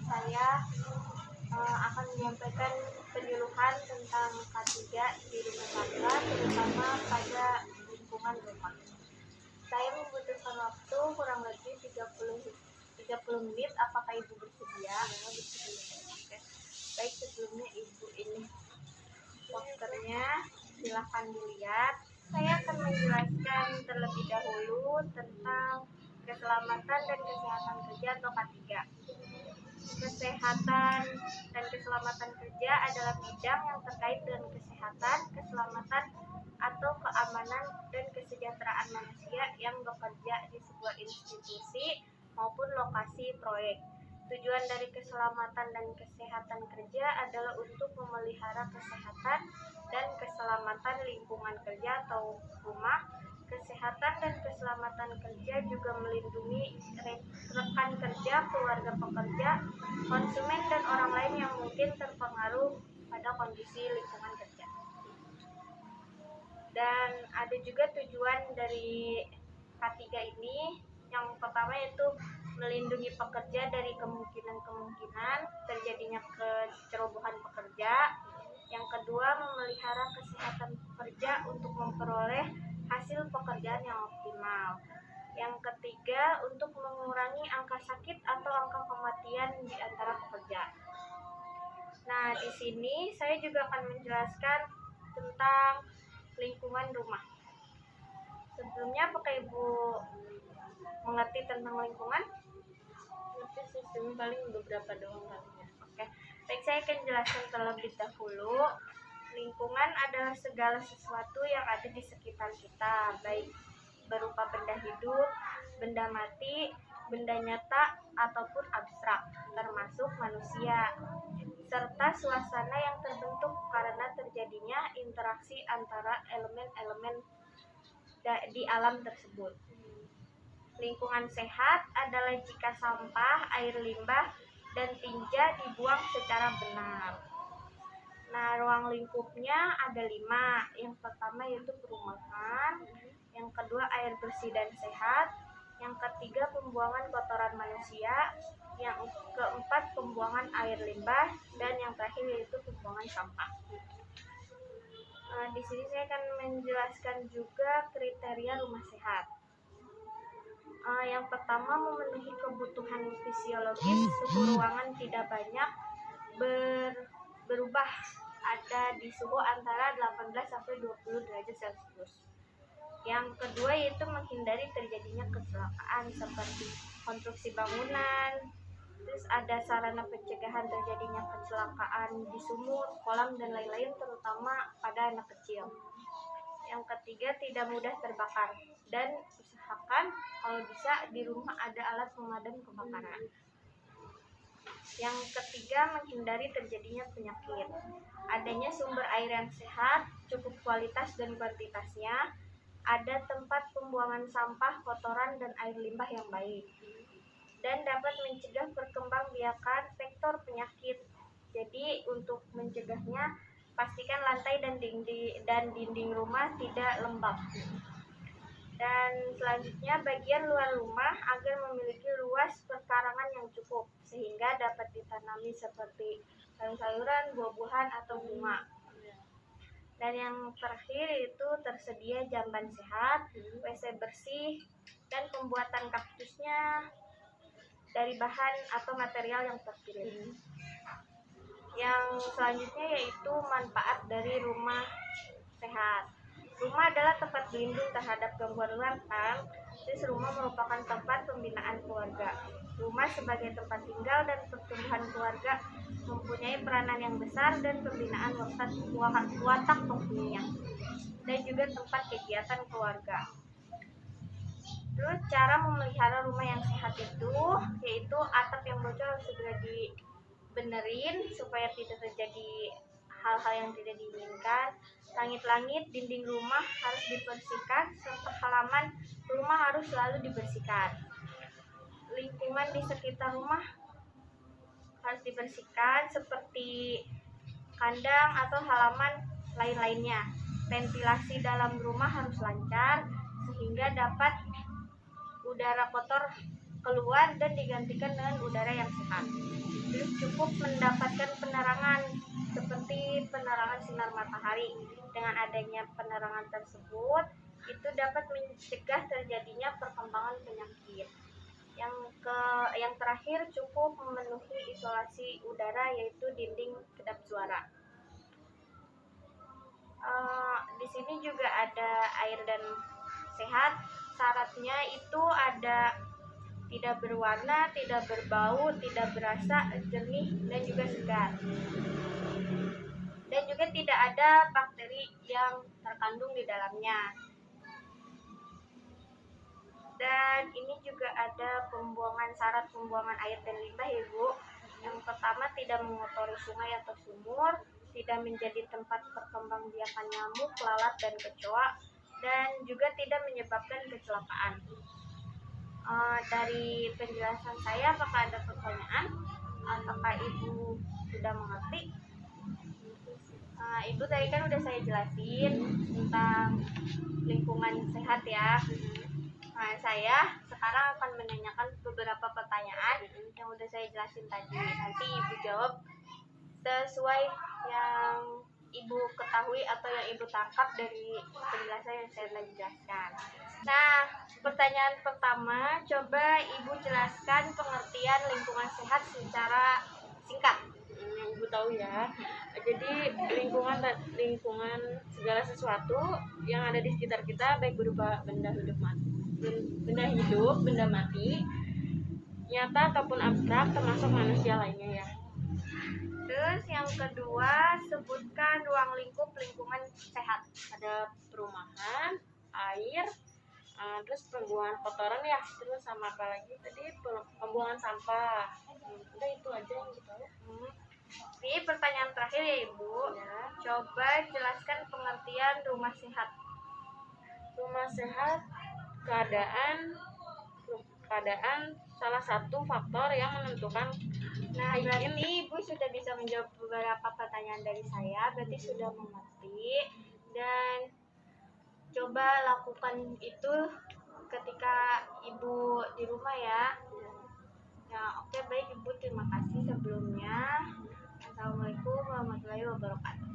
saya akan menyampaikan penyuluhan tentang K3 di rumah tangga, terutama pada lingkungan rumah. Saya membutuhkan waktu kurang lebih 30 menit. Apakah Ibu bersedia? Oke. Baik, sebelumnya Ibu ini posternya, silahkan dilihat. Saya akan menjelaskan terlebih dahulu tentang keselamatan dan kesehatan kerja atau K3. Kesehatan dan keselamatan kerja adalah bidang yang terkait dengan kesehatan, keselamatan, atau keamanan dan kesejahteraan manusia yang bekerja di sebuah institusi maupun lokasi proyek. Tujuan dari keselamatan dan kesehatan kerja adalah untuk memelihara kesehatan dan keselamatan lingkungan kerja atau rumah. Kesehatan dan keselamatan kerja juga melindungi rekan kerja, keluarga pekerja, konsumen, dan orang lain yang mungkin terpengaruh pada kondisi lingkungan kerja. Dan ada juga tujuan dari K3 ini. Yang pertama yaitu melindungi pekerja dari kemungkinan terjadinya kecerobohan pekerja. Yang kedua, memelihara kesehatan pekerja untuk memperoleh hasil pekerjaan yang optimal. Yang ketiga, untuk mengurangi angka sakit atau angka kematian di antara pekerja. Nah, di sini saya juga akan menjelaskan tentang lingkungan rumah. Sebelumnya, apakah Ibu mengerti tentang lingkungan? Ngerti sistem paling beberapa doang kali ya. Oke, baik, saya akan jelaskan terlebih dahulu. Lingkungan adalah segala sesuatu yang ada di sekitar kita, baik berupa benda hidup, benda mati, benda nyata, ataupun abstrak, termasuk manusia, serta suasana yang terbentuk karena terjadinya interaksi antara elemen-elemen di alam tersebut. Lingkungan sehat adalah jika sampah, air limbah, dan tinja dibuang secara benar. Nah, ruang lingkupnya ada 5. Yang pertama yaitu perumahan, yang kedua air bersih dan sehat, yang ketiga pembuangan kotoran manusia, yang keempat pembuangan air limbah, dan yang terakhir yaitu pembuangan sampah. Di sini saya akan menjelaskan juga kriteria rumah sehat. Yang pertama, memenuhi kebutuhan fisiologis, suhu ruangan tidak banyak berubah, ada di suhu antara 18 sampai 20 derajat Celcius. Yang kedua yaitu menghindari terjadinya kecelakaan seperti konstruksi bangunan. Terus ada sarana pencegahan terjadinya kecelakaan di sumur, kolam, dan lain-lain, terutama pada anak kecil. Yang ketiga, tidak mudah terbakar, dan usahakan kalau bisa di rumah ada alat pemadam kebakaran. Yang ketiga, menghindari terjadinya penyakit. Adanya sumber air yang sehat, cukup kualitas dan kuantitasnya. Ada tempat pembuangan sampah, kotoran, dan air limbah yang baik. Dan dapat mencegah perkembangbiakan vektor penyakit. Jadi untuk mencegahnya, pastikan lantai dan dinding rumah tidak lembab. Dan selanjutnya, bagian luar rumah agar memiliki luas perkarangan yang cukup sehingga dapat ditanami seperti sayur-sayuran, buah-buahan, atau bunga. Dan yang terakhir itu tersedia jamban sehat, WC bersih, dan pembuatan kaktusnya dari bahan atau material yang terpilih. Yang selanjutnya yaitu manfaat dari rumah sehat. Rumah adalah tempat berlindung terhadap gangguan luar. Terus rumah merupakan tempat pembinaan keluarga. Rumah sebagai tempat tinggal dan pertumbuhan keluarga mempunyai peranan yang besar dan pembinaan watak penghuninya, dan juga tempat kegiatan keluarga. Terus cara memelihara rumah yang sehat itu yaitu atap yang bocor harus segera dibenerin supaya tidak terjadi hal-hal yang tidak diinginkan. Langit-langit dinding rumah harus dibersihkan, serta halaman rumah harus selalu dibersihkan. Lingkungan di sekitar rumah harus dibersihkan seperti kandang atau halaman lain-lainnya. Ventilasi dalam rumah harus lancar sehingga dapat udara kotor keluar dan digantikan dengan udara yang sehat. Terus cukup mendapatkan penerangan seperti penerangan sinar matahari. Dengan adanya penerangan tersebut, itu dapat mencegah terjadinya perkembangan penyakit. Yang terakhir, cukup memenuhi isolasi udara yaitu dinding kedap suara. Di sini juga ada air dan sehat. Syaratnya itu ada tidak berwarna, tidak berbau, tidak berasa, jernih, dan juga segar. Dan juga tidak ada bakteri yang terkandung di dalamnya. Dan ini juga ada syarat pembuangan air dan limbah ya Bu. Yang pertama, tidak mengotori sungai atau sumur, tidak menjadi tempat perkembangbiakan nyamuk, lalat, dan kecoa, dan juga tidak menyebabkan kecelakaan. Dari penjelasan saya, apakah ada pertanyaan? Apakah Ibu sudah mengerti? Ibu tadi kan udah saya jelasin tentang lingkungan sehat ya. Saya sekarang akan menanyakan beberapa pertanyaan yang udah saya jelasin tadi. Nanti Ibu jawab sesuai yang Ibu ketahui atau yang Ibu tangkap dari penjelasan yang saya tadi jelaskan. Nah, pertanyaan pertama, coba Ibu jelaskan pengertian lingkungan sehat secara singkat. Yang Ibu tahu ya. Jadi lingkungan segala sesuatu yang ada di sekitar kita, baik berupa benda hidup, benda mati, nyata ataupun abstrak, termasuk manusia lainnya ya. Terus yang kedua, sebutkan ruang lingkup lingkungan sehat. Ada perumahan, air, terus pembuangan kotoran ya, terus sama apa lagi tadi, pembuangan sampah. Udah itu aja yang kita tahu. Ini pertanyaan terakhir ya Ibu. Ya. Coba jelaskan pengertian rumah sehat. Rumah sehat, keadaan salah satu faktor yang menentukan. Nah, berarti Ibu sudah bisa menjawab beberapa pertanyaan dari saya, berarti sudah mengerti. Dan coba lakukan itu ketika Ibu di rumah ya. Ya, oke, baik Ibu, terima kasih sebelumnya. Assalamualaikum warahmatullahi wabarakatuh.